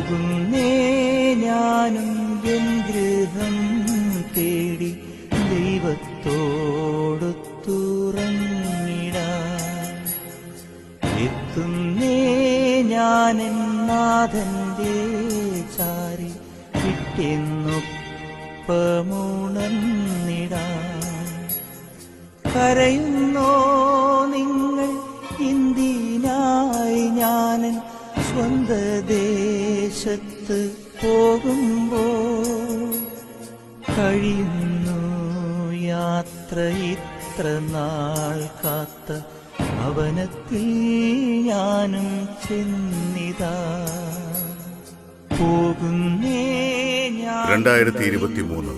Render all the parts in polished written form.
പോകുന്നേ ഞാനും എൻ ഗൃഹം തേടി ദൈവത്തോടൊത്തുറങ്ങിടാൻ. എത്തുന്നേ ഞാനെൻ നാഥന്റെ ചാരി കിട്ടിയെന്നൊപ്പമുണർന്നിടാൻ. കരയുന്നോ നിങ്ങൾ ഇന്ത്യനായി ഞാനൻ സ്വന്ത ദേശത്ത് പോകുമ്പോൾ? കഴിയുന്നു യാത്ര ഇത്ര നാൾ കാത്ത ഭവനത്തിൽ ഞാനും ചെന്നിതാ. പോകുന്നേ 2023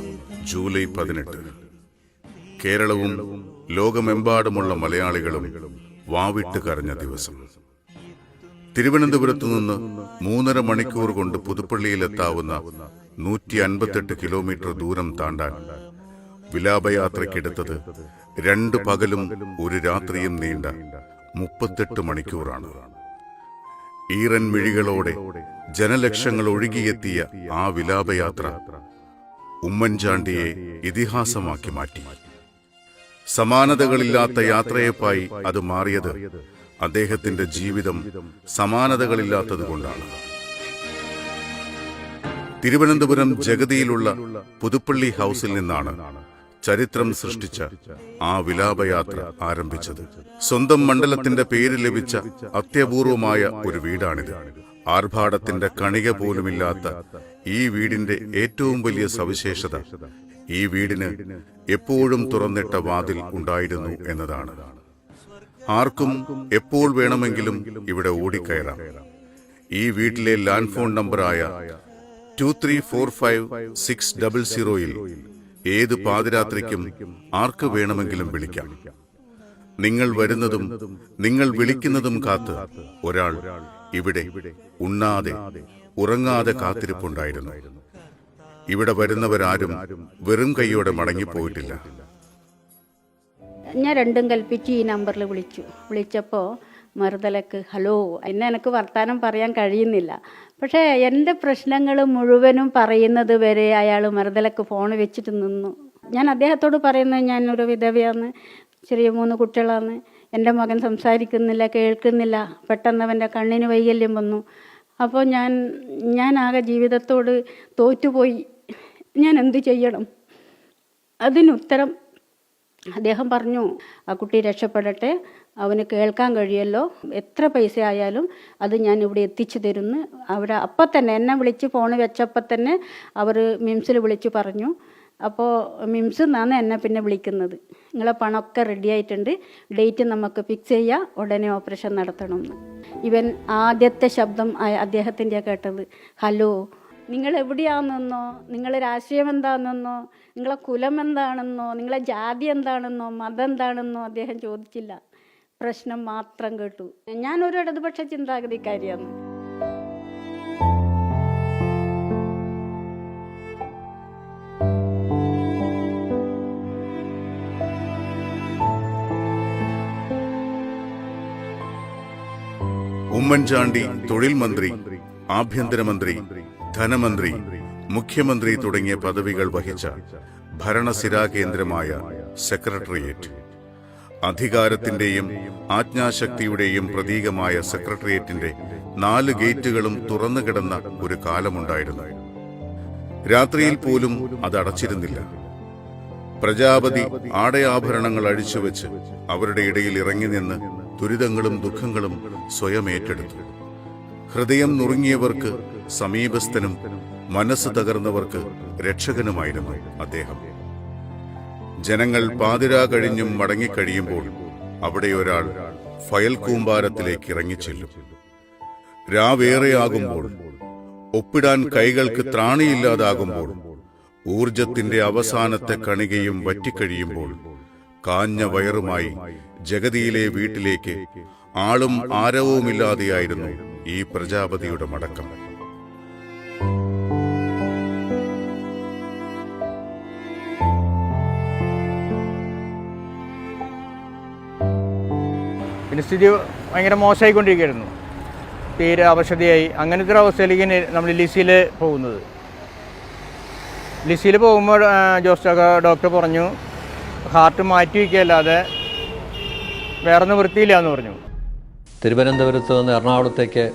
ജൂലൈ 18 കേരളവും ലോകമെമ്പാടുമുള്ള മലയാളികളും വാവിട്ട് കരഞ്ഞ ദിവസം. തിരുവനന്തപുരത്തു നിന്ന് 3.5 മണിക്കൂർ കൊണ്ട് പുതുപ്പള്ളിയിലെത്താവുന്ന 158 കിലോമീറ്റർ ദൂരം താണ്ടാൻ വിലാപയാത്രയ്ക്കെടുത്തത് 2 പകലും 1 രാത്രിയും നീണ്ട 38 മണിക്കൂറാണ്. ഈറൻ മിഴികളോടെ ജനലക്ഷങ്ങൾ ഒഴുകിയെത്തിയ ആ വിലാപയാത്ര ഉമ്മൻചാണ്ടിയെ ഇതിഹാസമാക്കി മാറ്റി. സമാനതകളില്ലാത്ത യാത്രയെപ്പായി അത് മാറിയത് അദ്ദേഹത്തിന്റെ ജീവിതം സമാനതകളില്ലാത്തതുകൊണ്ടാണ്. തിരുവനന്തപുരം ജഗതിയിലുള്ള പുതുപ്പള്ളി ഹൗസിൽ നിന്നാണ് ചരിത്രം സൃഷ്ടിച്ച ആ വിലാപയാത്ര ആരംഭിച്ചത്. സ്വന്തം മണ്ഡലത്തിന്റെ പേര് ലഭിച്ച അത്യപൂർവമായ ഒരു വീടാണിത്. ആർഭാടത്തിന്റെ കണിക പോലുമില്ലാത്ത ഈ വീടിന്റെ ഏറ്റവും വലിയ സവിശേഷത ഈ വീടിന് എപ്പോഴും തുറന്നിട്ട വാതിൽ ഉണ്ടായിരുന്നു എന്നതാണ്. ആർക്കും എപ്പോൾ വേണമെങ്കിലും ഇവിടെ ഓടിക്കയറാം. ഈ വീട്ടിലെ ലാൻഡ് ഫോൺ നമ്പറായ 2345-600 ഏത് പാതിരാത്രിക്കും ആർക്ക് വേണമെങ്കിലും വിളിക്കാം. നിങ്ങൾ വരുന്നതും നിങ്ങൾ വിളിക്കുന്നതും കാത്ത് ഒരാൾ ഇവിടെ ഉണ്ണാതെ ഉറങ്ങാതെ കാത്തിരിപ്പുണ്ടായിരുന്നു. ഇവിടെ വരുന്നവരാരും വെറും കൈയോടെ മടങ്ങിപ്പോയിട്ടില്ല. ഞാൻ രണ്ടും കൽപ്പിച്ച് ഈ നമ്പറിൽ വിളിച്ചപ്പോൾ മറുതലക്ക് ഹലോ. എനിക്ക് വർത്താനം പറയാൻ കഴിയുന്നില്ല. പക്ഷേ എൻ്റെ പ്രശ്നങ്ങൾ മുഴുവനും പറയുന്നത് വരെ അയാൾ മറുതലക്ക് ഫോൺ വെച്ചിട്ട് നിന്നു. ഞാൻ അദ്ദേഹത്തോട് പറയുന്നത് ഞാനൊരു വിധവയാണ്, ചെറിയ 3 കുട്ടികളാണ്, എൻ്റെ മകൻ സംസാരിക്കുന്നില്ല, കേൾക്കുന്നില്ല, പെട്ടെന്ന് അവൻ്റെ കണ്ണിന് വൈകല്യം വന്നു. അപ്പോൾ ഞാൻ ആകെ ജീവിതത്തോട് തോറ്റുപോയി. ഞാൻ എന്തു ചെയ്യണം? അതിനുത്തരം അദ്ദേഹം പറഞ്ഞു, ആ കുട്ടി രക്ഷപ്പെടട്ടെ, അവന് കേൾക്കാൻ കഴിയുമല്ലോ, എത്ര പൈസ ആയാലും അത് ഞാൻ ഇവിടെ എത്തിച്ചു തരുന്നു. അവിടെ അപ്പം തന്നെ എന്നെ വിളിച്ച് ഫോൺ വെച്ചപ്പം തന്നെ അവർ മിംസിൽ വിളിച്ച് പറഞ്ഞു. അപ്പോൾ മിംസിൽ നിന്നാണ് എന്നെ പിന്നെ വിളിക്കുന്നത്. നിങ്ങളെ പണമൊക്കെ റെഡി ആയിട്ടുണ്ട്, ഡേറ്റ് നമുക്ക് ഫിക്സ് ചെയ്യാം, ഉടനെ ഓപ്പറേഷൻ നടത്തണമെന്ന്. ഇവൻ ആദ്യത്തെ ശബ്ദം അദ്ദേഹത്തിൻ്റെ കേട്ടത് ഹലോ. നിങ്ങൾ എവിടെയാണെന്നോ, നിങ്ങളെ രാഷ്ട്രീയം എന്താണെന്നോ, നിങ്ങളെ കുലം എന്താണെന്നോ, നിങ്ങളെ ജാതി എന്താണെന്നോ, മതം എന്താണെന്നോ അദ്ദേഹം ചോദിച്ചില്ല. പ്രശ്നം മാത്രം കേട്ടു. ഞാനൊരു ഇടതുപക്ഷ ചിന്താഗതിക്കാരിയാണ്. ഉമ്മൻചാണ്ടി തൊഴിൽ മന്ത്രി, ആഭ്യന്തരമന്ത്രി, ധനമന്ത്രി, മുഖ്യമന്ത്രി തുടങ്ങിയ പദവികൾ വഹിച്ച ഭരണസിരാ കേന്ദ്രമായ സെക്രട്ടേറിയറ്റ്. അധികാരത്തിന്റെയും ആജ്ഞാശക്തിയുടെയും പ്രതീകമായ സെക്രട്ടേറിയറ്റിന്റെ 4 ഗേറ്റുകളും തുറന്നു കിടന്ന ഒരു കാലമുണ്ടായിരുന്നു. രാത്രിയിൽ പോലും അത് അടച്ചിരുന്നില്ല. പ്രജാപതി ആടയാഭരണങ്ങൾ അഴിച്ചുവെച്ച് അവരുടെ ഇടയിൽ ഇറങ്ങി നിന്ന് ദുരിതങ്ങളും ദുഃഖങ്ങളും സ്വയം ഏറ്റെടുത്തു. ഹൃദയം നുറുങ്ങിയവർക്ക് സമീപസ്ഥനും മനസ്സ് തകർന്നവർക്ക് രക്ഷകനുമായിരുന്നു അദ്ദേഹം. ജനങ്ങൾ പാതിരാ കഴിഞ്ഞും മടങ്ങിക്കഴിയുമ്പോൾ അവിടെ ഒരാൾ ഫയൽ കൂമ്പാരത്തിലേക്ക് ഇറങ്ങിച്ചെല്ലും. രാവേറെയാകുമ്പോൾ, ഒപ്പിടാൻ കൈകൾക്ക് ത്രാണിയില്ലാതാകുമ്പോൾ, ഊർജത്തിന്റെ അവസാനത്തെ കണികയും വറ്റിക്കഴിയുമ്പോൾ, കാഞ്ഞ വയറുമായി ജഗതിയിലെ വീട്ടിലേക്ക് ആളും ആരവവുമില്ലാതെയായിരുന്നു ഈ പ്രജാപതിയുടെ മടക്കം. പിന്നെ സ്ഥിതി ഭയങ്കര മോശമായിക്കൊണ്ടിരിക്കുകയായിരുന്നു. തീരെ അവശതയായി. അങ്ങനത്തെ ഒരു അവസ്ഥയിലേക്ക് നമ്മൾ ലിസിയിൽ പോകുന്നത്. ലിസിയിൽ പോകുമ്പോൾ ജോസ് ഡോക്ടർ പറഞ്ഞു ഹാർട്ട് മാറ്റി വയ്ക്കുകയല്ലാതെ വേറെ നിവൃത്തിയില്ല എന്ന് പറഞ്ഞു. തിരുവനന്തപുരത്ത് നിന്ന് എറണാകുളത്തേക്ക്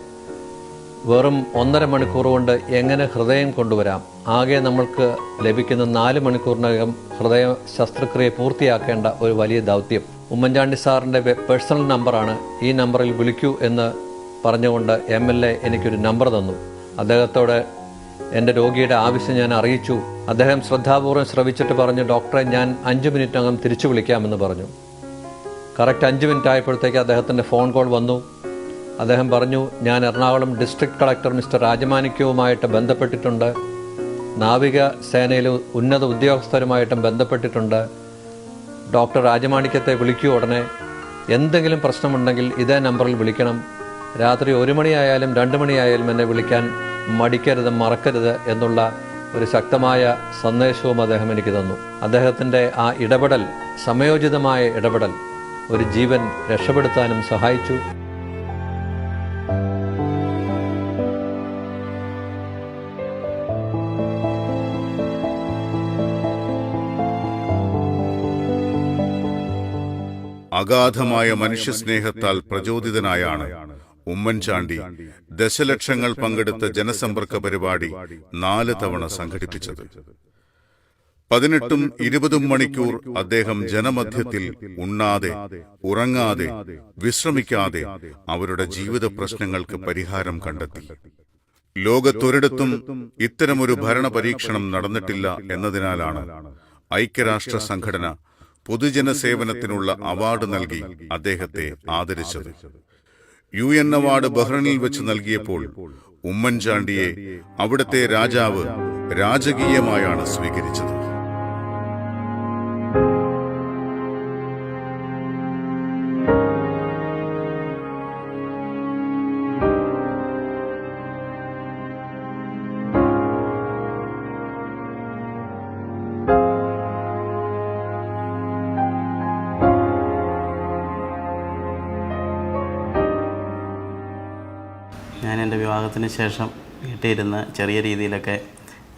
വെറും 1.5 മണിക്കൂർ കൊണ്ട് എങ്ങനെ ഹൃദയം കൊണ്ടുവരാം? ആകെ നമ്മൾക്ക് ലഭിക്കുന്ന 4 മണിക്കൂറിനകം ഹൃദയ ശസ്ത്രക്രിയ പൂർത്തിയാക്കേണ്ട ഒരു വലിയ ദൗത്യം. ഉമ്മൻചാണ്ടി സാറിൻ്റെ പേഴ്സണൽ നമ്പറാണ്. ഈ നമ്പറിൽ വിളിക്കൂ എന്ന് പറഞ്ഞുകൊണ്ട് MLA എനിക്കൊരു നമ്പർ തന്നു. അദ്ദേഹത്തോട് എൻ്റെ രോഗിയുടെ ആവശ്യം ഞാൻ അറിയിച്ചു. അദ്ദേഹം ശ്രദ്ധാപൂർവ്വം ശ്രവിച്ചിട്ട് പറഞ്ഞു, ഡോക്ടറെ ഞാൻ 5 മിനിറ്റിനകം തിരിച്ചു വിളിക്കാമെന്ന് പറഞ്ഞു. കറക്റ്റ് 5 മിനിറ്റ് ആയപ്പോഴത്തേക്ക് അദ്ദേഹത്തിൻ്റെ ഫോൺ കോൾ വന്നു. അദ്ദേഹം പറഞ്ഞു, ഞാൻ എറണാകുളം ഡിസ്ട്രിക്ട് കളക്ടർ മിസ്റ്റർ രാജമാണിക്യവുമായിട്ട് ബന്ധപ്പെട്ടിട്ടുണ്ട്, നാവിക സേനയിലെ ഉന്നത ഉദ്യോഗസ്ഥരുമായിട്ടും ബന്ധപ്പെട്ടിട്ടുണ്ട്. ഡോക്ടർ രാജമാണിക്യത്തെ വിളിക്കൂ ഉടനെ. എന്തെങ്കിലും പ്രശ്നമുണ്ടെങ്കിൽ ഇതേ നമ്പറിൽ വിളിക്കണം. രാത്രി 1 മണിയായാലും 2 മണിയായാലും എന്നെ വിളിക്കാൻ മടിക്കരുത്, മറക്കരുത് എന്നുള്ള ഒരു ശക്തമായ സന്ദേശവും അദ്ദേഹം എനിക്ക് തന്നു. അദ്ദേഹത്തിൻ്റെ ആ ഇടപെടൽ, സമയോചിതമായ ഇടപെടൽ ഒരു ജീവൻ രക്ഷപ്പെടുത്താനും സഹായിച്ചു. അഗാധമായ മനുഷ്യസ്നേഹത്താൽ പ്രചോദിതനായാണ് ഉമ്മൻചാണ്ടി ദശലക്ഷങ്ങൾ പങ്കെടുത്ത ജനസമ്പർക്ക പരിപാടി 4 തവണ സംഘടിപ്പിച്ചത്. 18ഉം 20ഉം മണിക്കൂർ അദ്ദേഹം ജനമധ്യത്തിൽ ഉണ്ണാതെ, ഉറങ്ങാതെ, വിശ്രമിക്കാതെ അവരുടെ ജീവിത പ്രശ്നങ്ങൾക്ക് പരിഹാരം കണ്ടെത്തി. ലോകത്തൊരിടത്തും ഇത്തരമൊരു ഭരണ പരീക്ഷണം നടന്നിട്ടില്ല എന്നതിനാലാണ് ഐക്യരാഷ്ട്ര സംഘടന പൊതുജന സേവനത്തിനുള്ള അവാർഡ് നൽകി അദ്ദേഹത്തെ ആദരിച്ചത്. UN അവാർഡ് ബഹ്റൈനിൽ വെച്ച് നൽകിയപ്പോൾ ഉമ്മൻചാണ്ടിയെ അവിടുത്തെ രാജാവ് രാജകീയമായാണ് സ്വീകരിച്ചത്. ഞാൻ എൻ്റെ വിവാഹത്തിന് ശേഷം വീട്ടിലിരുന്ന് ചെറിയ രീതിയിലൊക്കെ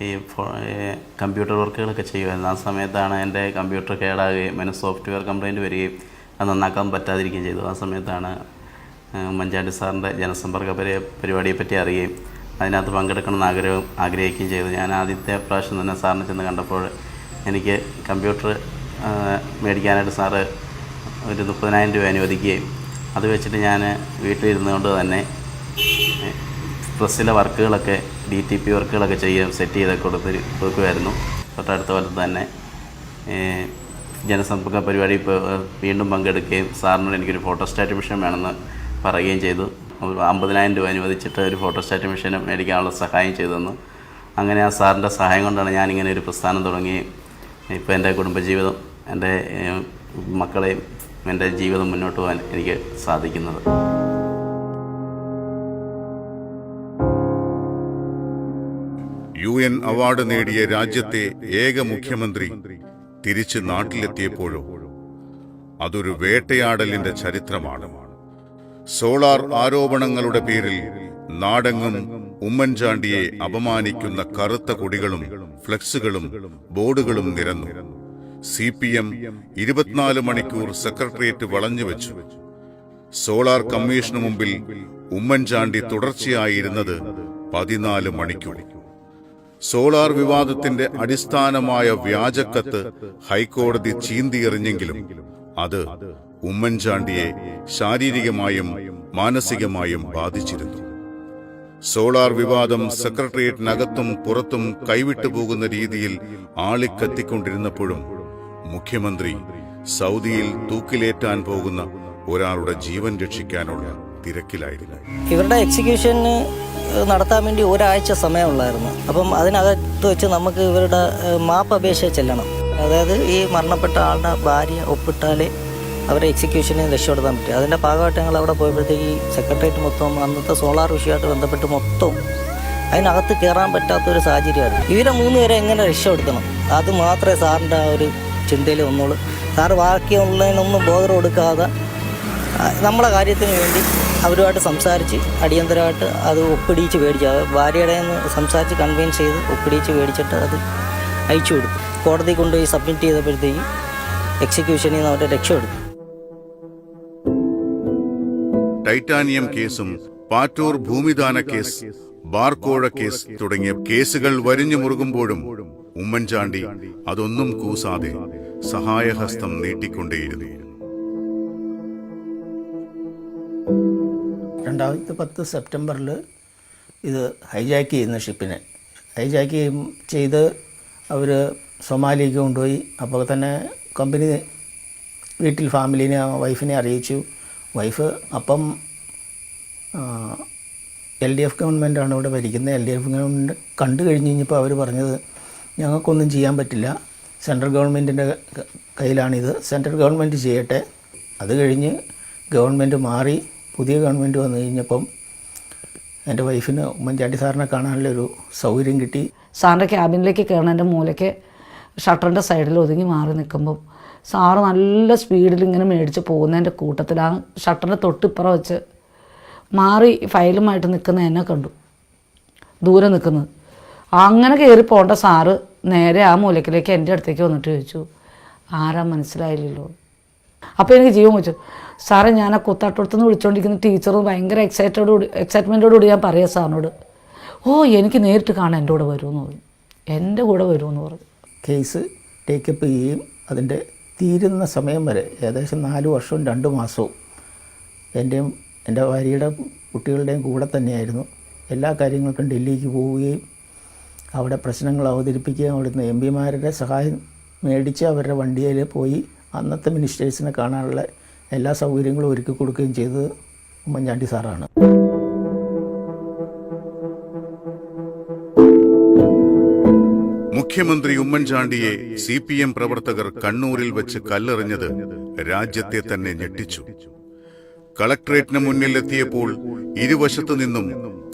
ഈ കമ്പ്യൂട്ടർ വർക്കുകളൊക്കെ ചെയ്യുമായിരുന്നു. ആ സമയത്താണ് എൻ്റെ കമ്പ്യൂട്ടർ കേടാകുകയും അതിന് സോഫ്റ്റ്വെയർ കംപ്ലയിൻറ്റ് വരികയും അത് നന്നാക്കാൻ പറ്റാതിരിക്കുകയും ചെയ്തു. ആ സമയത്താണ് ഉമ്മൻചാണ്ടി സാറിൻ്റെ ജനസമ്പർക്ക പരിപാടിയെപ്പറ്റി അറിയുകയും അതിനകത്ത് പങ്കെടുക്കണമെന്ന് ആഗ്രഹിക്കുകയും ചെയ്തു. ഞാൻ ആദ്യത്തെ പ്രാവശ്യം തന്നെ സാറിനെ ചെന്ന് കണ്ടപ്പോൾ എനിക്ക് കമ്പ്യൂട്ടർ മേടിക്കാനായിട്ട് സാറ് ഒരു 30,000 രൂപ അനുവദിക്കുകയും അത് വെച്ചിട്ട് ഞാൻ വീട്ടിലിരുന്നു കൊണ്ട് തന്നെ പ്രസ്സിലെ വർക്കുകളൊക്കെ DTP വർക്കുകളൊക്കെ സെറ്റ് ചെയ്തൊക്കെ കൊടുക്കുമായിരുന്നു. തൊട്ടടുത്ത കൊല്ലത്ത് തന്നെ ജനസമ്പർക്ക പരിപാടി വീണ്ടും പങ്കെടുക്കുകയും സാറിനോട് എനിക്കൊരു ഫോട്ടോസ്റ്റാറ്റ് മെഷീൻ വേണമെന്ന് പറയുകയും ചെയ്തു. 50,000 രൂപ അനുവദിച്ചിട്ട് ഒരു ഫോട്ടോസ്റ്റാറ്റ് മെഷീൻ മേടിക്കാനുള്ള സഹായം ചെയ്തു തന്നു. അങ്ങനെ ആ സാറിൻ്റെ സഹായം കൊണ്ടാണ് ഞാനിങ്ങനെ ഒരു പ്രസ്ഥാനം തുടങ്ങി ഇപ്പോൾ എൻ്റെ കുടുംബജീവിതം, എൻ്റെ മക്കളെയും എൻ്റെ ജീവിതം മുന്നോട്ട് പോകാൻ എനിക്ക് സാധിക്കുന്നത്. UN അവാർഡ് നേടിയ രാജ്യത്തെ ഏക മുഖ്യമന്ത്രി തിരിച്ച് നാട്ടിലെത്തിയപ്പോഴോ അതൊരു വേട്ടയാടലിന്റെ ചരിത്രമാണ്. സോളാർ ആരോപണങ്ങളുടെ പേരിൽ നാടെങ്ങും ഉമ്മൻചാണ്ടിയെ അപമാനിക്കുന്ന കറുത്ത കൊടികളും ഫ്ലെക്സുകളും ബോർഡുകളും നിരന്നു. CPM 24 മണിക്കൂർ സെക്രട്ടേറിയറ്റ് വളഞ്ഞുവെച്ചു. സോളാർ കമ്മീഷന് മുമ്പിൽ ഉമ്മൻചാണ്ടി തുടർച്ചയായിരുന്നത് 14 മണിക്കൂർ. സോളാർ വിവാദത്തിന്റെ അടിസ്ഥാനമായ വ്യാജക്കത്ത് ഹൈക്കോടതി ചീന്തിയെറിഞ്ഞെങ്കിലും അത് ഉമ്മൻചാണ്ടിയെ ശാരീരികമായും മാനസികമായും ബാധിച്ചിരുന്നു. സോളാർ വിവാദം സെക്രട്ടേറിയറ്റിനകത്തും പുറത്തും കൈവിട്ടു പോകുന്ന രീതിയിൽ ആളിക്കത്തിക്കൊണ്ടിരുന്നപ്പോഴും മുഖ്യമന്ത്രി സൗദിയിൽ തൂക്കിലേറ്റാൻ പോകുന്ന ഒരാളുടെ ജീവൻ രക്ഷിക്കാനുള്ള തിരക്കിലായിരുന്നു. ഇവരുടെ എക്സിക്യൂഷന് നടത്താൻ വേണ്ടി ഒരാഴ്ച സമയമുള്ളായിരുന്നു. അപ്പം അതിനകത്ത് വെച്ച് നമുക്ക് ഇവരുടെ മാപ്പ് അപേക്ഷ ചെല്ലണം. അതായത് ഈ മരണപ്പെട്ട ആളുടെ ഭാര്യ ഒപ്പിട്ടാലേ അവരെ എക്സിക്യൂഷന് രക്ഷപ്പെടുത്താൻ പറ്റും. അതിൻ്റെ ഭാഗമായിട്ട് ഞങ്ങൾ അവിടെ പോയപ്പോഴത്തേക്ക് സെക്രട്ടേറിയറ്റ് മൊത്തം അന്നത്തെ സോളാർ വിഷയമായിട്ട് ബന്ധപ്പെട്ട് മൊത്തം അതിനകത്ത് കയറാൻ പറ്റാത്തൊരു സാഹചര്യമായിരുന്നു. ഇവരെ 3 പേരെ എങ്ങനെ രക്ഷപ്പെടുത്തണം അത് മാത്രമേ സാറിൻ്റെ ആ ഒരു ചിന്തയിൽ വന്നുള്ളൂ. സാറ് ബാക്കിയുള്ളതിനൊന്നും ബോധം കൊടുക്കാതെ നമ്മളെ കാര്യത്തിന് വേണ്ടി അവരുമായിട്ട് സംസാരിച്ച് അടിയന്തരമായിട്ട് അത് ഒപ്പിടിച്ച് മേടിച്ചു. ഭാര്യയുടെ നിന്ന് സംസാരിച്ച് കൺവിൻസ് ചെയ്ത് ഒപ്പിടിച്ച് മേടിച്ചിട്ട് അത് അയച്ചു കൊടുത്തു. കോടതി കൊണ്ടുപോയി സബ്മിറ്റ് ചെയ്തപ്പോഴത്തേക്കും എക്സിക്യൂഷനിൽ നിന്ന് അവരുടെ രക്ഷപ്പെടുത്തി. ടൈറ്റാനിയം കേസും പാറ്റൂർ ഭൂമിദാന കേസ്, ബാർക്കോഴ കേസ് തുടങ്ങിയ കേസുകൾ വരിഞ്ഞു മുറുകുമ്പോഴും ഉമ്മൻചാണ്ടി അതൊന്നും കൂസാതെ സഹായഹസ്തം നീട്ടിക്കൊണ്ടേയിരുന്നു. 2010 സെപ്റ്റംബറിൽ ഇത് ഹൈജാക്ക് ചെയ്യുന്ന ഷിപ്പിനെ ഹൈജാക്ക് ചെയ്ത് അവർ സൊമാലിയക്ക് കൊണ്ടുപോയി. അപ്പോൾ തന്നെ കമ്പനി വീട്ടിൽ ഫാമിലിനെ വൈഫിനെ അറിയിച്ചു. വൈഫ് അപ്പം LDF ഗവൺമെൻറ്റാണ് ഇവിടെ ഭരിക്കുന്നത്. LDF ഗവൺമെൻറ് കണ്ടു കഴിഞ്ഞ് കഴിഞ്ഞപ്പോൾ അവർ പറഞ്ഞത് ഞങ്ങൾക്കൊന്നും ചെയ്യാൻ പറ്റില്ല, സെൻട്രൽ ഗവൺമെൻറ്റിൻ്റെ കയ്യിലാണിത്, സെൻട്രൽ ഗവൺമെൻറ് ചെയ്യട്ടെ. അത് കഴിഞ്ഞ് ഗവൺമെൻറ് മാറി പുതിയ ഗവൺമെൻറ് വന്നു കഴിഞ്ഞപ്പം എൻ്റെ വൈഫിന് ഉമ്മൻചാണ്ടി സാറിനെ കാണാനുള്ളൊരു സൗകര്യം കിട്ടി. സാറിൻ്റെ ക്യാബിനിലേക്ക് കയറുന്നതിൻ്റെ മൂലയ്ക്ക് ഷട്ടറിൻ്റെ സൈഡിൽ ഒതുങ്ങി മാറി നിൽക്കുമ്പം സാറ് നല്ല സ്പീഡിൽ ഇങ്ങനെ മേടിച്ച് പോകുന്നതിൻ്റെ കൂട്ടത്തിൽ ആ ഷട്ടറിൻ്റെ തൊട്ടിപ്പുറം വെച്ച് മാറി ഫയലുമായിട്ട് നിൽക്കുന്ന എന്നെ കണ്ടു, ദൂരെ നിൽക്കുന്നത്. അങ്ങനെ കയറി പോകേണ്ട സാറ് നേരെ ആ മൂലക്കിലേക്ക് എൻ്റെ അടുത്തേക്ക് വന്നിട്ട് ചോദിച്ചു, ആരാ മനസ്സിലായില്ലല്ലോ. അപ്പോൾ എനിക്ക് ജീവൻ വെച്ചു. സാറേ, ഞാൻ ആ കുത്താട്ടോടത്തുനിന്ന് വിളിച്ചുകൊണ്ടിരിക്കുന്ന ടീച്ചർ ഭയങ്കര എക്സൈറ്റ്മെൻറ്റോടുകൂടി ഞാൻ പറയാം സാറിനോട്, ഓ എനിക്ക് നേരിട്ട് കാണാൻ എൻ്റെ കൂടെ വരുമെന്ന് പറഞ്ഞു, എൻ്റെ കൂടെ വരുമെന്ന് പറഞ്ഞു. കേസ് ടേക്കപ്പ് ചെയ്യുകയും അതിൻ്റെ തീരുന്ന സമയം വരെ ഏകദേശം 4 വർഷവും 2 മാസവും എൻ്റെയും എൻ്റെ ഭാര്യയുടെ കുട്ടികളുടെയും കൂടെ തന്നെയായിരുന്നു. എല്ലാ കാര്യങ്ങൾക്കും ഡൽഹിക്ക് പോവുകയും അവിടെ പ്രശ്നങ്ങൾ അവതരിപ്പിക്കുകയും അവിടുന്ന് MPമാരുടെ സഹായം മേടിച്ച് അവരുടെ വണ്ടിയിൽ പോയി അന്നത്തെ മിനിസ്റ്റേഴ്സിനെ കാണാനുള്ള എല്ലാ സൗകര്യങ്ങളും ഒരുക്കി കൊടുക്കുകയും ചെയ്തത് ഉമ്മൻചാണ്ടി സാറാണ്. മുഖ്യമന്ത്രി ഉമ്മൻചാണ്ടിയെ CPM പ്രവർത്തകർ കണ്ണൂരിൽ വെച്ച് കല്ലെറിഞ്ഞത് രാജ്യത്തെ തന്നെ ഞെട്ടിച്ചു. കളക്ട്രേറ്റിന് മുന്നിലെത്തിയപ്പോൾ ഇരുവശത്തു നിന്നും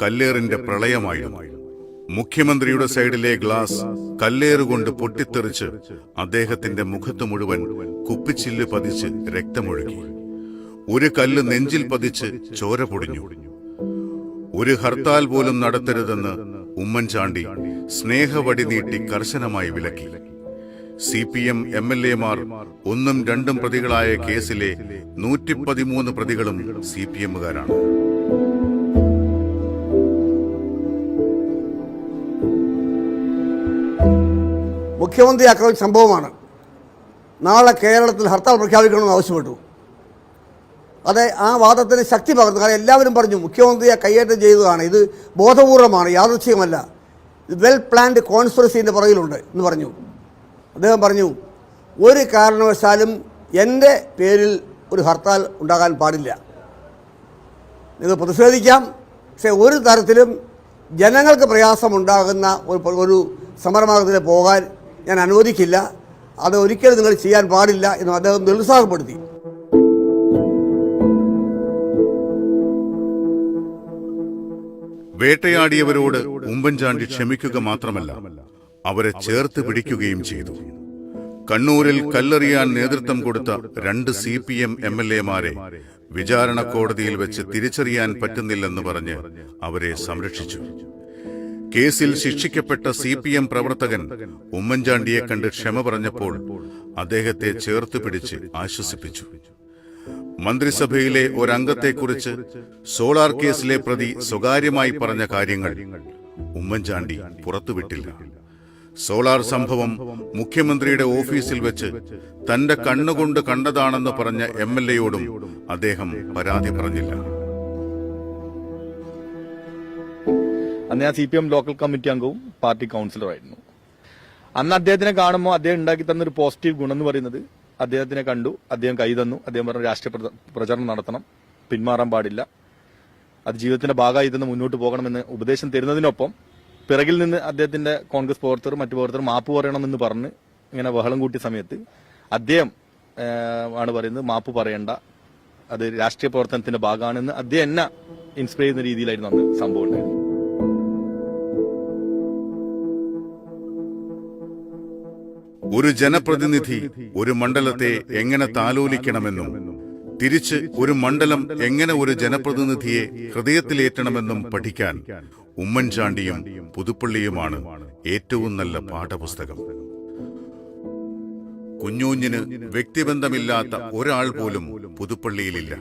കല്ലേറിന്റെ പ്രളയമായിരുന്നു. മുഖ്യമന്ത്രിയുടെ സൈഡിലെ ഗ്ലാസ് കല്ലേറുകൊണ്ട് പൊട്ടിത്തെറിച്ച് അദ്ദേഹത്തിന്റെ മുഖത്ത് മുഴുവൻ കുപ്പിച്ചില്ല് പതിച്ച് രക്തമൊഴുകി. ഒരു കല്ല് നെഞ്ചിൽ പതിച്ച് ചോര പൊടിഞ്ഞു. ഒരു ഹർത്താൽ പോലും നടത്തരുതെന്ന് ഉമ്മൻചാണ്ടി സ്നേഹവടി നീട്ടി കർശനമായി വിലക്കി. CPM MLAമാർ 1ഉം 2ഉം പ്രതികളായ കേസിലെ 113 പ്രതികളും CPMകാരാണ്. മുഖ്യമന്ത്രി ആക്രമിച്ച സംഭവമാണ്. നാളെ കേരളത്തിൽ ഹർത്താൽ പ്രഖ്യാപിക്കണമെന്ന് ആവശ്യപ്പെട്ടു. അതെ, ആ വാദത്തിന് ശക്തി പകർന്നു. കാരണം എല്ലാവരും പറഞ്ഞു മുഖ്യമന്ത്രിയെ കയ്യേറ്റം ചെയ്തതാണ്, ഇത് ബോധപൂർവമാണ്, യാദൃച്ഛികമല്ല, ഇത് വെൽ പ്ലാൻഡ് കോൺസ്പിറസിൻ്റെ പുറകിലുണ്ട് എന്ന് പറഞ്ഞു. അദ്ദേഹം പറഞ്ഞു, ഒരു കാരണവശാലും എൻ്റെ പേരിൽ ഒരു ഹർത്താൽ ഉണ്ടാകാൻ പാടില്ല. നിങ്ങൾ പ്രതിഷേധിക്കാം, പക്ഷേ ഒരു തരത്തിലും ജനങ്ങൾക്ക് പ്രയാസമുണ്ടാകുന്ന ഒരു സമരമാർഗത്തിൽ പോകാൻ ഞാൻ അനുവദിക്കില്ല. അത് ഒരിക്കലും നിങ്ങൾ ചെയ്യാൻ പാടില്ല എന്ന് അദ്ദേഹം നിരുത്സാഹപ്പെടുത്തി. വേട്ടയാടിയവരോട് ഉമ്മൻചാണ്ടി ക്ഷമിക്കുക മാത്രമല്ല, അവരെ ചേർത്ത് പിടിക്കുകയും ചെയ്തു. കണ്ണൂരിൽ കല്ലെറിയാൻ നേതൃത്വം കൊടുത്ത 2 CPM MLAമാരെ വിചാരണ കോടതിയിൽ വെച്ച് തിരിച്ചറിയാൻ പറ്റുന്നില്ലെന്ന് പറഞ്ഞ് അവരെ സംരക്ഷിച്ചു. കേസിൽ ശിക്ഷിക്കപ്പെട്ട CPM പ്രവർത്തകൻ ഉമ്മൻചാണ്ടിയെ കണ്ട് ക്ഷമ പറഞ്ഞപ്പോൾ അദ്ദേഹത്തെ ചേർത്ത് പിടിച്ച് ആശ്വസിപ്പിച്ചു. മന്ത്രിസഭയിലെ ഒരംഗത്തെക്കുറിച്ച് സോളാർ കേസിലെ പ്രതി സ്വകാര്യമായി പറഞ്ഞ കാര്യങ്ങൾ ഉമ്മൻചാണ്ടി പുറത്തുവിട്ടില്ല. സോളാർ സംഭവം മുഖ്യമന്ത്രിയുടെ ഓഫീസിൽ വെച്ച് തന്റെ കണ്ണുകൊണ്ട് കണ്ടതാണെന്ന് പറഞ്ഞ MLAയോടും അദ്ദേഹം പരാതി പറഞ്ഞില്ല. അന്ന് ഞാൻ CPM ലോക്കൽ കമ്മിറ്റി അംഗവും പാർട്ടി കൗൺസിലറായിരുന്നു. അന്ന് അദ്ദേഹത്തിനെ കാണുമ്പോൾ അദ്ദേഹം ഉണ്ടാക്കി തന്നൊരു പോസിറ്റീവ് ഗുണം എന്ന് പറയുന്നത്, അദ്ദേഹത്തിനെ കണ്ടു, അദ്ദേഹം കൈ തന്നു, അദ്ദേഹം പറഞ്ഞു രാഷ്ട്രീയ പ്രചരണം നടത്തണം, പിന്മാറാൻ പാടില്ല, അത് ജീവിതത്തിന്റെ ഭാഗമായി തന്നെ മുന്നോട്ട് പോകണമെന്ന് ഉപദേശം തരുന്നതിനൊപ്പം പിറകിൽ നിന്ന് അദ്ദേഹത്തിന്റെ കോൺഗ്രസ് പ്രവർത്തകർ മറ്റു പ്രവർത്തകർ മാപ്പ് പറയണമെന്ന് പറഞ്ഞ് ഇങ്ങനെ ബഹളം കൂട്ടിയ സമയത്ത് അദ്ദേഹം ആണ് പറയുന്നത് മാപ്പ് പറയണ്ട, അത് രാഷ്ട്രീയ പ്രവർത്തനത്തിന്റെ ഭാഗമാണെന്ന് അദ്ദേഹം എന്നെ ഇൻസ്പയർ ചെയ്യുന്ന രീതിയിലായിരുന്നു അന്ന് സംഭവം ഉണ്ടായത്. ഒരു ജനപ്രതിനിധി ഒരു മണ്ഡലത്തെ എങ്ങനെ താലോലിക്കണമെന്നും തിരിച്ച് ഒരു മണ്ഡലം എങ്ങനെ ഒരു ജനപ്രതിനിധിയെ ഹൃദയത്തിലേറ്റണമെന്നും പഠിക്കാൻ ഉമ്മൻചാണ്ടിയും പുതുപ്പള്ളിയുമാണ് ഏറ്റവും നല്ല പാഠപുസ്തകം. കുഞ്ഞൂഞ്ഞിന് വ്യക്തിബന്ധമില്ലാത്ത ഒരാൾ പോലും പുതുപ്പള്ളിയിലില്ല.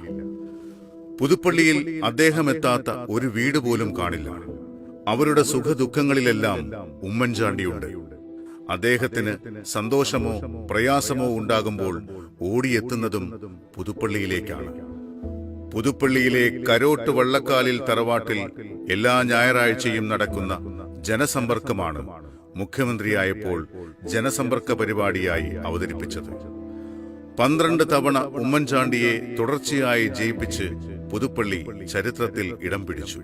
പുതുപ്പള്ളിയിൽ അദ്ദേഹം എത്താത്ത ഒരു വീട് പോലും കാണില്ല. അവരുടെ സുഖദുഃഖങ്ങളിലെല്ലാം ഉമ്മൻചാണ്ടിയുണ്ട്. അദ്ദേഹത്തിന് സന്തോഷമോ പ്രയാസമോ ഉണ്ടാകുമ്പോൾ ഓടിയെത്തുന്നതും പുതുപ്പള്ളിയിലേക്കാണ്. പുതുപ്പള്ളിയിലെ കരോട്ട് വള്ളക്കാലിൽ തറവാട്ടിൽ എല്ലാ ഞായറാഴ്ചയും നടക്കുന്ന ജനസമ്പർക്കമാണ് മുഖ്യമന്ത്രിയായപ്പോൾ ജനസമ്പർക്ക പരിപാടിയായി അവതരിപ്പിച്ചത്. 12 തവണ ഉമ്മൻചാണ്ടിയെ തുടർച്ചയായി ജയിപ്പിച്ച് പുതുപ്പള്ളി ചരിത്രത്തിൽ ഇടം പിടിച്ചു.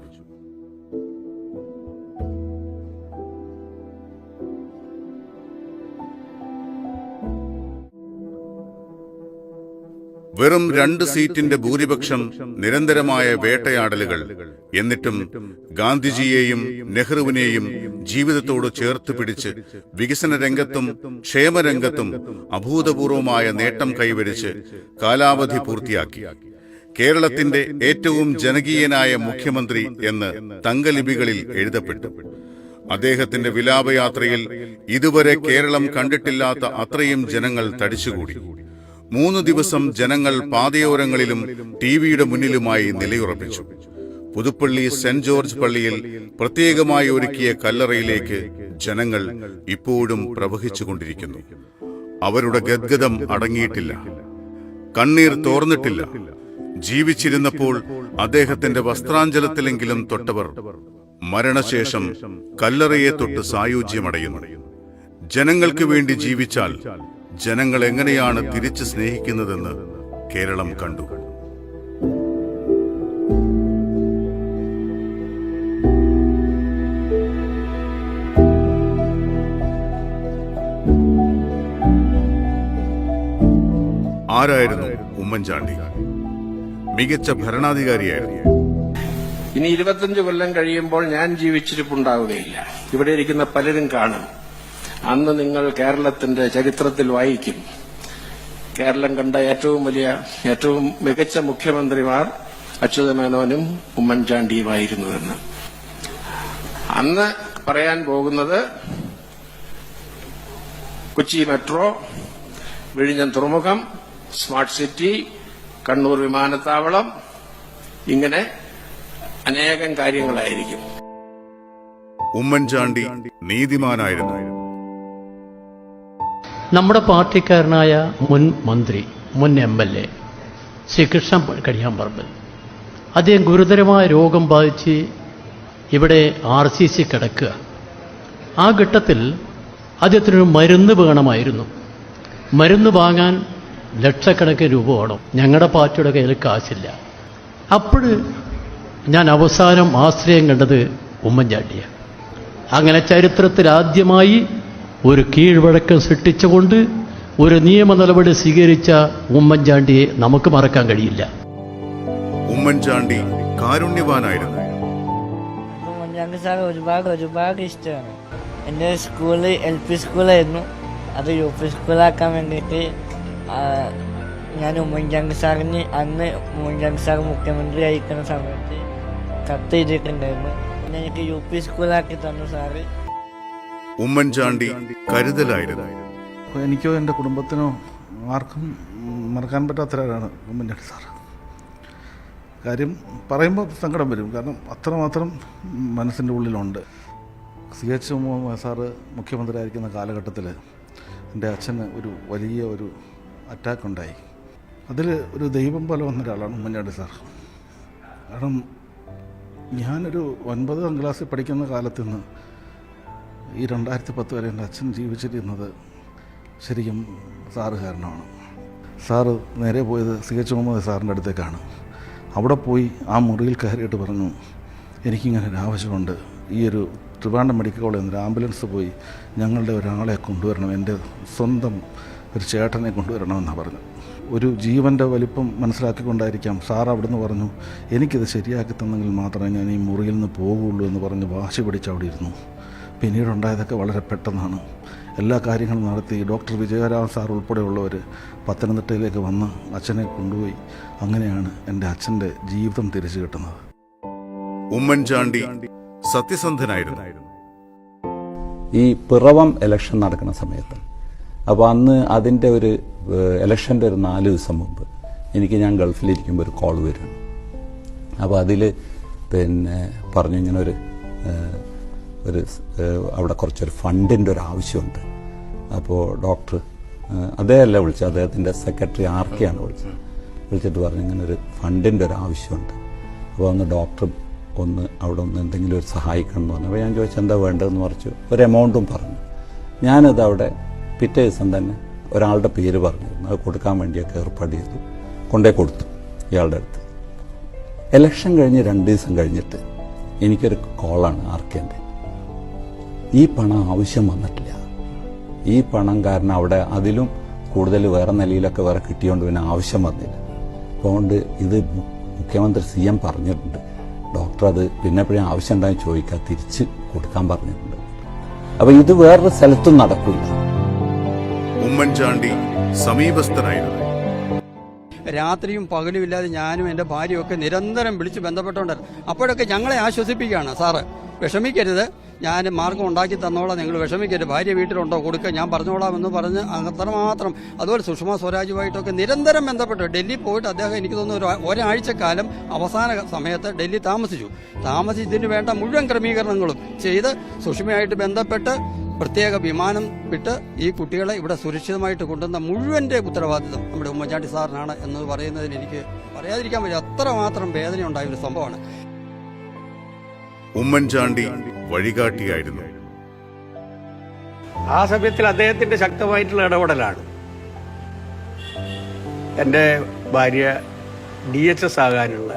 വെറും 2 സീറ്റിന്റെ ഭൂരിപക്ഷം, നിരന്തരമായ വേട്ടയാടലുകൾ. എന്നിട്ടും ഗാന്ധിജിയെയും നെഹ്റുവിനെയും ജീവിതത്തോട് ചേർത്ത് പിടിച്ച് വികസന രംഗത്തും ക്ഷേമരംഗത്തും അഭൂതപൂർവമായ നേട്ടം കൈവരിച്ച് കാലാവധി പൂർത്തിയാക്കി. കേരളത്തിന്റെ ഏറ്റവും ജനകീയനായ മുഖ്യമന്ത്രി എന്ന് തങ്കലിപികളിൽ എഴുതപ്പെട്ടു. അദ്ദേഹത്തിന്റെ വിലാപയാത്രയിൽ ഇതുവരെ കേരളം കണ്ടിട്ടില്ലാത്ത അത്രയും ജനങ്ങൾ തടിച്ചുകൂടി. 3 ദിവസം ജനങ്ങൾ പാതയോരങ്ങളിലും ടിവിയുടെ മുന്നിലുമായി നിലയുറപ്പിച്ചു. പുതുപ്പള്ളി സെന്റ് ജോർജ് പള്ളിയിൽ പ്രത്യേകമായി ഒരുക്കിയ കല്ലറയിലേക്ക് ജനങ്ങൾ ഇപ്പോഴും പ്രവഹിച്ചുകൊണ്ടിരിക്കുന്നു. അവരുടെ ഗദ്ഗതം അടങ്ങിയിട്ടില്ല, കണ്ണീർ തോർന്നിട്ടില്ല. ജീവിച്ചിരുന്നപ്പോൾ അദ്ദേഹത്തിന്റെ വസ്ത്രാഞ്ചലത്തിലെങ്കിലും തൊട്ടവർ മരണശേഷം കല്ലറയെ തൊട്ട് സായുജ്യമടയുന്നു. ജനങ്ങൾക്ക് വേണ്ടി ജീവിച്ചാൽ ജനങ്ങൾ എങ്ങനെയാണ് തിരിച്ചു സ്നേഹിക്കുന്നതെന്ന് കേരളം കണ്ടു. ആരായിരുന്നു ഉമ്മൻചാണ്ടി? മികച്ച ഭരണാധികാരിയായിരുന്നു. ഇനി 25 കൊല്ലം കഴിയുമ്പോൾ ഞാൻ ജീവിച്ചിരിപ്പുണ്ടാവുകയില്ല. ഇവിടെ ഇരിക്കുന്ന പലരും കാണും. അന്ന് നിങ്ങൾ കേരളത്തിന്റെ ചരിത്രത്തിൽ വായിക്കും, കേരളം കണ്ട ഏറ്റവും മികച്ച മുഖ്യമന്ത്രിമാർ അച്യുതമേനോനും ഉമ്മൻചാണ്ടിയുമായിരുന്നുവെന്ന്. അന്ന് പറയാൻ പോകുന്നത് കൊച്ചി മെട്രോ, വിഴിഞ്ഞം തുറമുഖം, സ്മാർട്ട് സിറ്റി, കണ്ണൂർ വിമാനത്താവളം, ഇങ്ങനെ അനേകം കാര്യങ്ങളായിരിക്കും. ഉമ്മൻചാണ്ടി നീതിമാനായിരുന്നു. നമ്മുടെ പാർട്ടിക്കാരനായ മുൻ മന്ത്രി, മുൻ MLA ശ്രീ കൃഷ്ണൻ കടിയാമ്പറമ്പൽ, അദ്ദേഹം ഗുരുതരമായ രോഗം ബാധിച്ച് ഇവിടെ RCC കിടക്കുക. ആ ഘട്ടത്തിൽ അദ്ദേഹത്തിനൊരു മരുന്ന് വേണമായിരുന്നു. മരുന്ന് വാങ്ങാൻ ലക്ഷക്കണക്കിന് രൂപ വേണം. ഞങ്ങളുടെ പാർട്ടിയുടെ കയ്യിൽ കാശില്ല. അപ്പോൾ ഞാൻ അവസാനം ആശ്രയം കണ്ടത് ഉമ്മൻചാണ്ടിയാണ്. അങ്ങനെ ചരിത്രത്തിൽ ആദ്യമായി ഒരു കീഴ്വഴക്കം സൃഷ്ടിച്ചുകൊണ്ട് ഒരു നിയമ നടപടി സ്വീകരിച്ച ഉമ്മൻചാണ്ടിയെ നമുക്ക് മറക്കാൻ കഴിയില്ല. ഉമ്മൻചാണ്ടി കാരുണ്യവാനായിരുന്നു. ഉമ്മൻചാണ്ടി സാർ ഒരുപാട് ഇഷ്ടമാണ്. എൻ്റെ സ്കൂള് LP സ്കൂളായിരുന്നു. അത് UP സ്കൂളാക്കാൻ വേണ്ടിയിട്ട് ഞാൻ ഉമ്മൻചാണ്ടി സാറിന് അന്ന് ഉമ്മൻചാണ്ടി സാർ മുഖ്യമന്ത്രി ആയിരിക്കുന്ന സമയത്ത് കത്ത് എഴുതിയിട്ടുണ്ടായിരുന്നു. പിന്നെ എനിക്ക് UP സ്കൂളാക്കി തന്നു സാറ്. ഉമ്മൻചാണ്ടി കരുതലായിരുന്നു. എനിക്കോ എൻ്റെ കുടുംബത്തിനോ ആർക്കും മറക്കാൻ പറ്റാത്തൊരാളാണ് ഉമ്മൻചാണ്ടി സാർ. കാര്യം പറയുമ്പോൾ സങ്കടം വരും, കാരണം അത്രമാത്രം മനസ്സിൻ്റെ ഉള്ളിലുണ്ട്. CH മുഹമ്മദ് സാറ് മുഖ്യമന്ത്രി ആയിരിക്കുന്ന കാലഘട്ടത്തിൽ എൻ്റെ അച്ഛന് ഒരു വലിയ അറ്റാക്ക് ഉണ്ടായി. അതിൽ ഒരു ദൈവം പോലെ വന്ന ഒരാളാണ് ഉമ്മൻചാണ്ടി സാർ. കാരണം ഞാനൊരു 9ാം ക്ലാസ്സിൽ പഠിക്കുന്ന കാലത്ത് നിന്ന് ഈ 2010 വരെ എൻ്റെ അച്ഛൻ ജീവിച്ചിരുന്നത് ശരിക്കും സാറ് കാരണമാണ്. സാറ് നേരെ പോയത് CH മുഹമ്മദ് സാറിൻ്റെ അടുത്തേക്കാണ്. അവിടെ പോയി ആ മുറിയിൽ കയറിയിട്ട് പറഞ്ഞു, എനിക്കിങ്ങനെ ഒരു ആവശ്യമുണ്ട്, ഈ ഒരു ട്രിവാൻഡ്രം മെഡിക്കൽ കോളേജിൽ നിന്ന് ആംബുലൻസ് പോയി ഞങ്ങളുടെ ഒരാളെ കൊണ്ടുവരണം, എൻ്റെ സ്വന്തം ഒരു ചേട്ടനെ കൊണ്ടുവരണമെന്നാണ് പറഞ്ഞു. ഒരു ജീവൻ്റെ വലിപ്പം മനസ്സിലാക്കിക്കൊണ്ടായിരിക്കാം സാർ അവിടുന്ന് പറഞ്ഞു, എനിക്കിത് ശരിയാക്കി തന്നെങ്കിൽ മാത്രമേ ഞാൻ ഈ മുറിയിൽ നിന്ന് പോകുള്ളൂ എന്ന് പറഞ്ഞ് വാശി പിടിച്ച് അവിടെ ഇരുന്നു. പിന്നീടുണ്ടായതൊക്കെ വളരെ പെട്ടെന്നാണ്. എല്ലാ കാര്യങ്ങളും നടത്തി ഡോക്ടർ വിജയരാമൻ സാർ ഉൾപ്പെടെയുള്ളവർ പത്തനംതിട്ടയിലേക്ക് വന്ന് അച്ഛനെ കൊണ്ടുപോയി. അങ്ങനെയാണ് എൻ്റെ അച്ഛൻ്റെ ജീവിതം തിരിച്ചു കിട്ടുന്നത്. ഉമ്മൻചാണ്ടി സത്യസന്ധനായിരുന്നു. ഈ പിറവം ഇലക്ഷൻ നടക്കുന്ന സമയത്ത്, അപ്പോൾ അന്ന് അതിൻ്റെ ഒരു ഇലക്ഷൻ്റെ ഒരു 4 ദിവസം മുമ്പ് ഞാൻ ഗൾഫിലിരിക്കുമ്പോൾ ഒരു കോൾ വരും. അപ്പോൾ അതിൽ പറഞ്ഞു ഇങ്ങനെ ഒരു അവിടെ കുറച്ചൊരു ഫണ്ടിൻ്റെ ഒരു ആവശ്യമുണ്ട്. അപ്പോൾ ഡോക്ടർ അദ്ദേഹമല്ല വിളിച്ചത്, അദ്ദേഹത്തിൻ്റെ സെക്രട്ടറി ആർക്കെയാണ് വിളിച്ചിട്ട് പറഞ്ഞു ഇങ്ങനെ ഒരു ഫണ്ടിൻ്റെ ഒരു ആവശ്യമുണ്ട്. അപ്പോൾ അന്ന് ഡോക്ടർ അവിടെ എന്തെങ്കിലും ഒരു സഹായിക്കണം എന്ന് പറഞ്ഞു. അപ്പോൾ ഞാൻ ചോദിച്ചു എന്താ വേണ്ടതെന്ന് പറഞ്ഞു. ഒരു എമൗണ്ടും പറഞ്ഞു. ഞാനത് അവിടെ പിറ്റേ ദിവസം തന്നെ ഒരാളുടെ പേര് പറഞ്ഞിരുന്നു. അത് കൊടുക്കാൻ വേണ്ടിയൊക്കെ ഏർപ്പാട് ചെയ്തു, കൊണ്ടേ കൊടുത്തു ഇയാളുടെ അടുത്ത്. ഇലക്ഷൻ കഴിഞ്ഞ് 2 ദിവസം കഴിഞ്ഞിട്ട് എനിക്കൊരു കോളാണ് ആർക്കേൻ്റെ. ഈ പണം ആവശ്യം വന്നിട്ടില്ല. ഈ പണം കാരണം അവിടെ അതിലും കൂടുതൽ വേറെ നിലയിലൊക്കെ വേറെ കിട്ടിയോണ്ട് പിന്നെ ആവശ്യം വന്നില്ല. അതുകൊണ്ട് ഇത് മുഖ്യമന്ത്രി CM പറഞ്ഞിട്ടുണ്ട്, ഡോക്ടർ അത് പിന്നെ എപ്പോഴും ആവശ്യം ഉണ്ടായി ചോദിക്കാൻ തിരിച്ച് കൊടുക്കാൻ പറഞ്ഞിട്ടുണ്ട്. അപ്പൊ ഇത് വേറൊരു സ്ഥലത്തും നടക്കില്ല. ഉമ്മൻചാണ്ടി സമീപസ്ഥനായിരുന്നു. രാത്രിയും പകലും ഇല്ലാതെ ഞാനും എൻ്റെ ഭാര്യയും ഒക്കെ നിരന്തരം വിളിച്ച് ബന്ധപ്പെട്ടുകൊണ്ടായിരുന്നു. അപ്പോഴൊക്കെ ഞങ്ങളെ ആശ്വസിപ്പിക്കുകയാണ്, സാറ് വിഷമിക്കരുത്, ഞാൻ മാർഗം ഉണ്ടാക്കി തന്നോളാം, നിങ്ങൾ വിഷമിക്കരുത്, ഭാര്യ വീട്ടിലുണ്ടോ കൊടുക്കുക, ഞാൻ പറഞ്ഞോളാം എന്ന് പറഞ്ഞ് അത്രമാത്രം. അതുപോലെ സുഷമ സ്വരാജുമായിട്ടൊക്കെ നിരന്തരം ബന്ധപ്പെട്ടു. ഡൽഹി പോയിട്ട് അദ്ദേഹം എനിക്ക് തോന്നുന്നു ഒരാഴ്ചക്കാലം അവസാന സമയത്ത് ഡൽഹി താമസിച്ചതിന് വേണ്ട മുഴുവൻ ക്രമീകരണങ്ങളും ചെയ്ത് സുഷമയായിട്ട് ബന്ധപ്പെട്ട് പ്രത്യേക വിമാനം വിട്ട് ഈ കുട്ടികളെ ഇവിടെ സുരക്ഷിതമായിട്ട് കൊണ്ടുവന്ന മുഴുവൻ്റെ ഉത്തരവാദിത്വം നമ്മുടെ ഉമ്മൻചാണ്ടി സാറിനാണ് എന്ന് പറയുന്നതിൽ എനിക്ക് പറയാതിരിക്കാൻ പറ്റില്ല. അത്രമാത്രം വേദന ഉണ്ടായ ഒരു സംഭവമാണ്. ഉമ്മൻചാണ്ടി വഴികാട്ടിയായിരുന്നു. ആ സമയത്തിൽ അദ്ദേഹത്തിന്റെ ശക്തമായിട്ടുള്ള ഇടപെടലാണ് എൻ്റെ ഭാര്യ DHS ആകാനുള്ള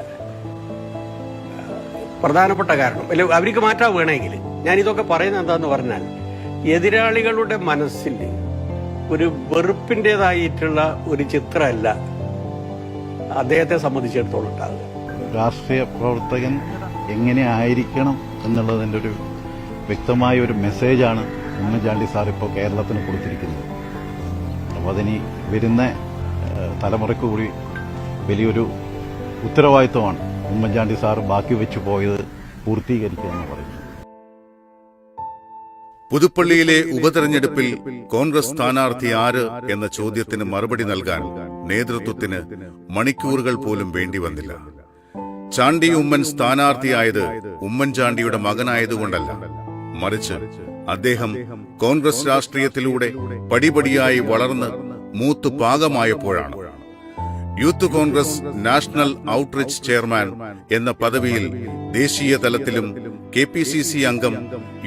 പ്രധാനപ്പെട്ട കാരണം. അല്ലെ, അവർക്ക് മാറ്റാൻ വേണമെങ്കിൽ ഞാനിതൊക്കെ പറയുന്നത് എന്താന്ന് പറഞ്ഞാൽ, എതിരാളികളുടെ മനസ്സിൽ ഒരു വെറുപ്പിൻ്റെതായിട്ടുള്ള ഒരു ചിത്രമല്ല അദ്ദേഹത്തെ സംബന്ധിച്ചിടത്തോളം ഉണ്ടാകുക. രാഷ്ട്രീയ പ്രവർത്തകൻ എങ്ങനെ ആയിരിക്കണം എന്നുള്ളതിൻ്റെ ഒരു വ്യക്തമായ ഒരു മെസ്സേജാണ് ഉമ്മൻചാണ്ടി സാർ ഇപ്പോൾ കേരളത്തിന് കൊടുത്തിരിക്കുന്നത്. അപ്പോൾ അതിനി വരുന്ന തലമുറയ്ക്ക് കൂടി വലിയൊരു ഉത്തരവാദിത്വമാണ് ഉമ്മൻചാണ്ടി സാർ ബാക്കി വെച്ചു പോയത് പൂർത്തീകരിക്കുക എന്ന് പറയുന്നത്. പുതുപ്പള്ളിയിലെ ഉപതെരഞ്ഞെടുപ്പിൽ കോൺഗ്രസ് സ്ഥാനാർത്ഥി ആര് എന്ന ചോദ്യത്തിന് മറുപടി നൽകാൻ നേതൃത്വത്തിന് മണിക്കൂറുകൾ പോലും വേണ്ടി വന്നില്ല. ചാണ്ടി ഉമ്മൻ സ്ഥാനാർത്ഥിയായത് ഉമ്മൻചാണ്ടിയുടെ മകനായതുകൊണ്ടല്ല, മറിച്ച് അദ്ദേഹം കോൺഗ്രസ് രാഷ്ട്രീയത്തിലൂടെ പടിപടിയായി വളർന്ന് മൂത്തു പാകമായപ്പോഴാണ്. Youth Congress national outreach chairman എന്ന പദവിയിൽ ദേശീയ തലത്തിലും KPCC അംഗം,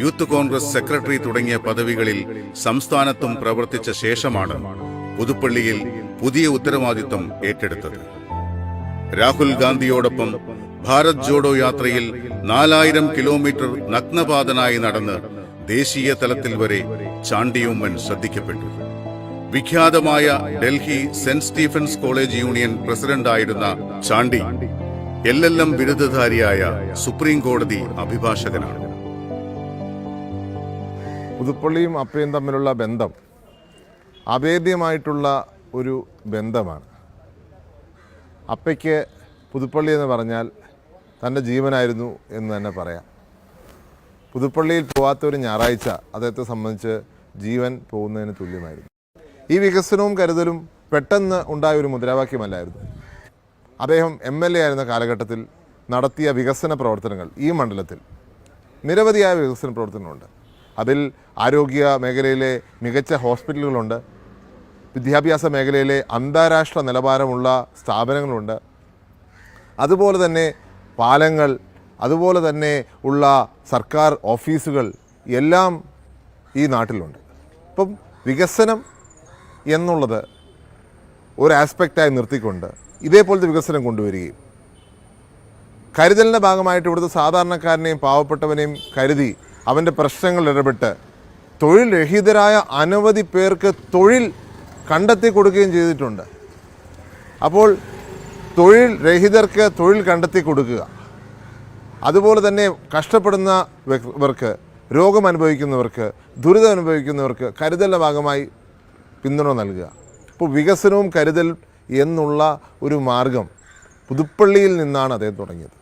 യൂത്ത് കോൺഗ്രസ് സെക്രട്ടറി തുടങ്ങിയ പദവികളിൽ സംസ്ഥാനത്തും പ്രവർത്തിച്ച ശേഷമാണ് പുതുപ്പള്ളിയിൽ പുതിയ ഉത്തരവാദിത്വം ഏറ്റെടുത്തത്. രാഹുൽ ഗാന്ധിയോടൊപ്പം ഭാരത് ജോഡോ യാത്രയിൽ 4000 കിലോമീറ്റർ നഗ്നപാതനായി നടന്ന് ദേശീയ തലത്തിൽ വരെ ചാണ്ടി ഉമ്മൻ ശ്രദ്ധിക്കപ്പെട്ടു. വിഖ്യാതമായ Delhi Saint Stephen's college union പ്രസിഡന്റായിരുന്ന ചാണ്ടി LLM ബിരുദധാരിയായ സുപ്രീം കോടതി അഭിഭാഷകനാണ്. പുതുപ്പള്ളിയും അപ്പയും തമ്മിലുള്ള ബന്ധം അഭേദ്യമായിട്ടുള്ള ഒരു ബന്ധമാണ്. അപ്പയ്ക്ക് പുതുപ്പള്ളി എന്ന് പറഞ്ഞാൽ തൻ്റെ ജീവനായിരുന്നു എന്ന് തന്നെ പറയാം. പുതുപ്പള്ളിയിൽ പോവാത്ത ഒരു ഞായറാഴ്ച അദ്ദേഹത്തെ സംബന്ധിച്ച് ജീവൻ പോകുന്നതിന് തുല്യമായിരുന്നു. ഈ വികസനവും കരുതലും പെട്ടെന്ന് ഉണ്ടായ ഒരു മുദ്രാവാക്യമല്ലായിരുന്നു. അദ്ദേഹം MLA ആയിരുന്ന കാലഘട്ടത്തിൽ നടത്തിയ വികസന പ്രവർത്തനങ്ങൾ ഈ മണ്ഡലത്തിൽ നിരവധിയായ വികസന പ്രവർത്തനങ്ങളുണ്ട്. അതിൽ ആരോഗ്യ മേഖലയിലെ മികച്ച ഹോസ്പിറ്റലുകളുണ്ട്, വിദ്യാഭ്യാസ മേഖലയിലെ അന്താരാഷ്ട്ര നിലവാരമുള്ള സ്ഥാപനങ്ങളുണ്ട്, അതുപോലെ തന്നെ പാലങ്ങൾ, അതുപോലെ തന്നെ ഉള്ള സർക്കാർ ഓഫീസുകൾ എല്ലാം ഈ നാട്ടിലുണ്ട്. അപ്പം വികസനം എന്നുള്ളത് ഒരു ആസ്പെക്റ്റായി നിർത്തിക്കൊണ്ട് ഇതേപോലത്തെ വികസനം കൊണ്ടുവരികയും കരുതലിൻ്റെ ഭാഗമായിട്ട് ഇവിടുത്തെ സാധാരണക്കാരനെയും പാവപ്പെട്ടവനെയും കരുതി അവൻ്റെ പ്രശ്നങ്ങളിൽ ഇടപെട്ട് തൊഴിൽ രഹിതരായ അനവധി പേർക്ക് തൊഴിൽ കണ്ടെത്തി കൊടുക്കുകയും ചെയ്തിട്ടുണ്ട്. അപ്പോൾ തൊഴിൽ രഹിതർക്ക് തൊഴിൽ കണ്ടെത്തി കൊടുക്കുക, അതുപോലെ തന്നെ കഷ്ടപ്പെടുന്നവർക്ക് രോഗം അനുഭവിക്കുന്നവർക്ക്, ദുരിതം അനുഭവിക്കുന്നവർക്ക് കരുതലിൻ്റെ ഭാഗമായി പിന്തുണ നൽകുക. അപ്പോൾ വികസനവും കരുതൽ എന്നുള്ള ഒരു മാർഗം പുതുപ്പള്ളിയിൽ നിന്നാണ് അദ്ദേഹം തുടങ്ങിയത്.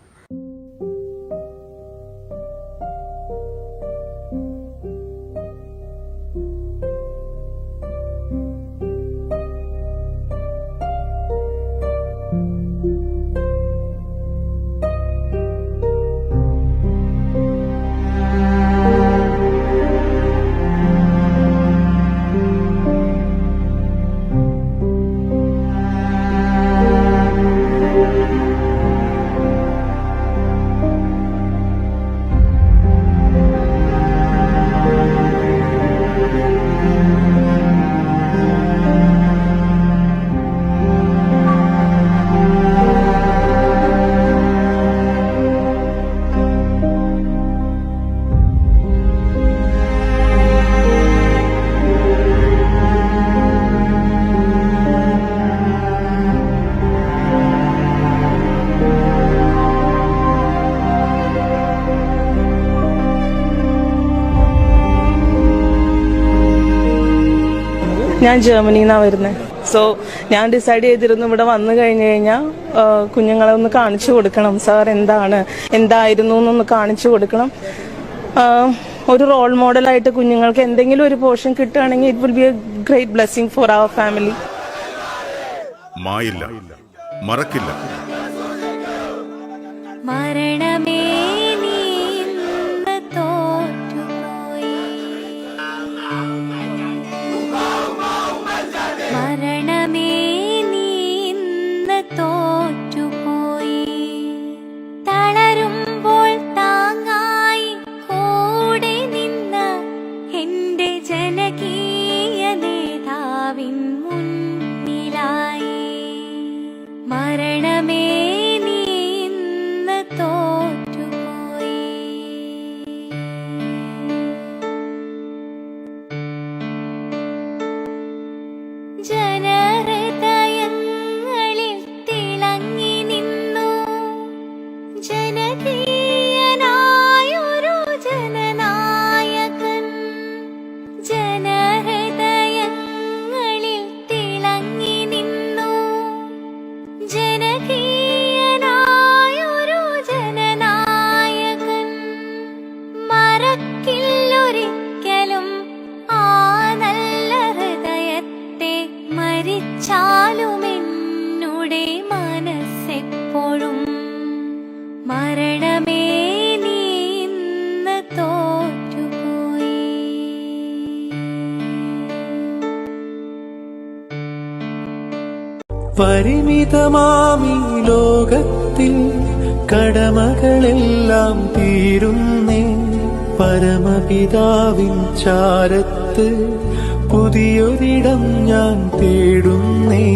ഞാൻ ജർമ്മനിയിൽ നിന്നാണ് വരുന്നത്. സോ ഞാൻ ഡിസൈഡ് ചെയ്തിരുന്നു ഇവിടെ വന്നു കഴിഞ്ഞു കഴിഞ്ഞാൽ കുഞ്ഞുങ്ങളെ ഒന്ന് കാണിച്ചു കൊടുക്കണം, സാർ എന്തായിരുന്നു എന്നൊന്ന് കാണിച്ചു കൊടുക്കണം. ഒരു റോൾ മോഡലായിട്ട് കുഞ്ഞുങ്ങൾക്ക് എന്തെങ്കിലും ഒരു പോർഷൻ കിട്ടുകയാണെങ്കിൽ it will be a great blessing for our family. മായില്ല, മറക്കില്ല. മരണമേ നീ ഇന്ന് തോറ്റുപോയി, മരണമേ നീ ഇന്ന് തോറ്റുപോയി. തളരുമ്പോൾ താങ്ങായി കൂടെ നിന്ന എന്റെ ജനകീയ നേതാവിൻ മുന്നിലായി. മരണമേ നീ ഇന്ന് തോറ്റുപോയി. ജനഹൃദയങ്ങളിൽ തിളങ്ങി നിന്നു ജനകീയനായൊരു ജനനായകൻ. ജനഹൃദയങ്ങളിൽ തിളങ്ങി നിന്നു ജനകീയനായൊരു ജനനായകൻ. മറക്കില്ലൊരിക്കലും ആ നല്ല ഹൃദയത്തെ, മരിച്ചാലും എന്നുടെ മനസ്സെപ്പോഴും. മരണമേ നീ ഇന്ന് തോറ്റുപോയി. പരിമിതമാമീ ലോകത്തിൽ കടമകളെല്ലാം തീരുന്നേ, പരമപിതാവിൻ ചാരത്ത് പുതിയൊരിടം ഞാൻ തേടുന്നേ.